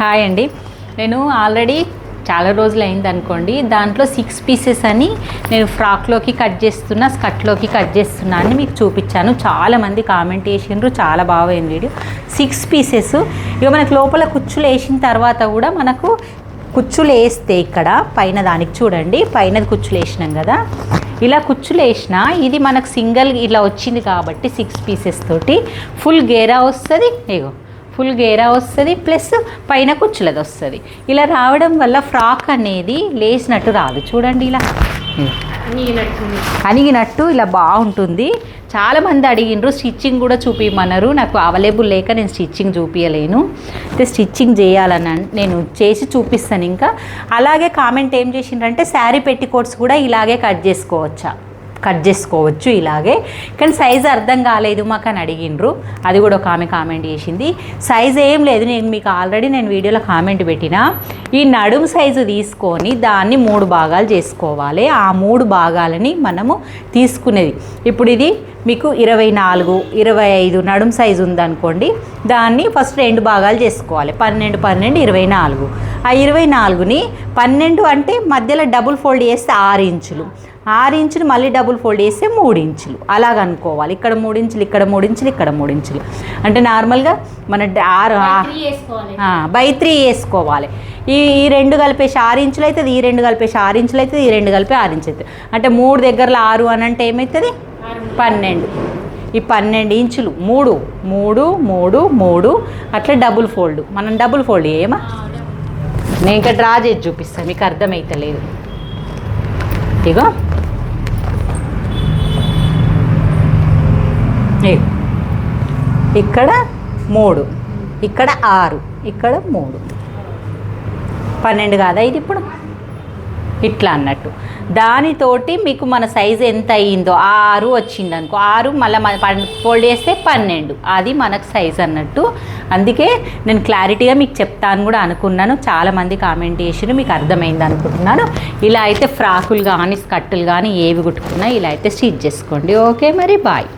Hi అండి. నేను already చాలా రోజులు అయింది అనుకోండి, దాంట్లో 6 పీసెస్ అని నేను ఫ్రాక్లోకి కట్ చేస్తున్నా, స్కర్ట్లోకి కట్ చేస్తున్నా అని మీకు చూపించాను. చాలామంది కామెంట్ చేసిండ్రు, చాలా బాగుంది వీడియో. 6 పీసెస్ ఇక మనకు లోపల కుచ్చులు వేసిన తర్వాత కూడా మనకు కుచ్చులు వేస్తే ఇక్కడ పైన దానికి చూడండి, పైన కుచ్చులు వేసినాం కదా, ఇలా కుచ్చులు వేసిన ఇది మనకు సింగిల్ ఇలా వచ్చింది కాబట్టి 6 పీసెస్ తోటి ఫుల్ గేరా వస్తుంది. ఇగో ఫుల్ గేరా వస్తుంది, ప్లస్ పైన కుచ్చులది వస్తుంది. ఇలా రావడం వల్ల ఫ్రాక్ అనేది లేసినట్టు రాదు. చూడండి ఇలా అణిగినట్టు ఇలా బాగుంటుంది. చాలామంది అడిగినరు, స్టిచ్చింగ్ కూడా చూపించమన్నారు. నాకు అవైలబుల్ లేక నేను స్టిచ్చింగ్ చూపించలేను. అయితే స్టిచ్చింగ్ చేయాలని నేను చేసి చూపిస్తాను. ఇంకా అలాగే కామెంట్ ఏం చేసిండ్రంటే శారీ పెట్టికోట్స్ కూడా ఇలాగే కట్ చేసుకోవచ్చు ఇలాగే, కానీ సైజు అర్థం కాలేదు మాకు అని అడిగినరు. అది కూడా ఒక ఆమె కామెంట్ చేసింది. సైజు ఏం లేదు, నేను మీకు ఆల్రెడీ వీడియోలో కామెంట్ పెట్టిన. ఈ నడుము సైజు తీసుకొని దాన్ని 3 భాగాలు చేసుకోవాలి. ఆ 3 భాగాలని మనము తీసుకునేది ఇప్పుడు ఇది మీకు 24, 25 నడుము సైజు ఉందనుకోండి, దాన్ని ఫస్ట్ 2 భాగాలు చేసుకోవాలి. 12, 12, 24. ఆ 24ని 12 అంటే మధ్యలో డబుల్ ఫోల్డ్ చేస్తే 6 ఇంచులు, 6 ఇంచులు మళ్ళీ డబుల్ ఫోల్డ్ చేస్తే 3 ఇంచులు అలాగ అనుకోవాలి. ఇక్కడ 3 ఇంచులు, ఇక్కడ 3 ఇంచులు, ఇక్కడ 3 ఇంచులు. అంటే నార్మల్గా మన 6/3 వేసుకోవాలి. ఈ 2 కలిపేసి 6 ఇంచులు అవుతుంది, ఈ 2 కలిపేసి 6 ఇంచులు అవుతుంది, ఈ 2 కలిపి 6 ఇంచులు అవుతుంది. అంటే 3 దగ్గరలో 6 అని అంటే ఏమవుతుంది 12. ఈ 12 ఇంచులు 3 3 3 3 అట్లా డబుల్ ఫోల్డ్. మనం డబుల్ ఫోల్డ్ చేయమా? నేను ఇంకా డ్రా చేసి చూపిస్తాను, మీకు అర్థమవుతలేదు. ఇగో ఇక్కడ 3, ఇక్కడ 6, ఇక్కడ 3, 12 కాదా ఇది ఇప్పుడు? ఇట్లా అన్నట్టు. దానితోటి మీకు మన సైజు ఎంత అయ్యిందో 6 వచ్చింది అనుకో, 6 మళ్ళీ ఫోల్డ్ చేస్తే 12, అది మనకు సైజు అన్నట్టు. అందుకే నేను క్లారిటీగా మీకు చెప్తాను కూడా అనుకున్నాను. చాలామంది కామెంట్ చేసిరు, మీకు అర్థమైంది అనుకుంటున్నాను. ఇలా అయితే ఫ్రాకులు కానీ స్కర్టులు కానీ ఏవి కుట్టుకున్నా ఇలా అయితే స్టిచ్ చేసుకోండి. ఓకే మరి బాయ్.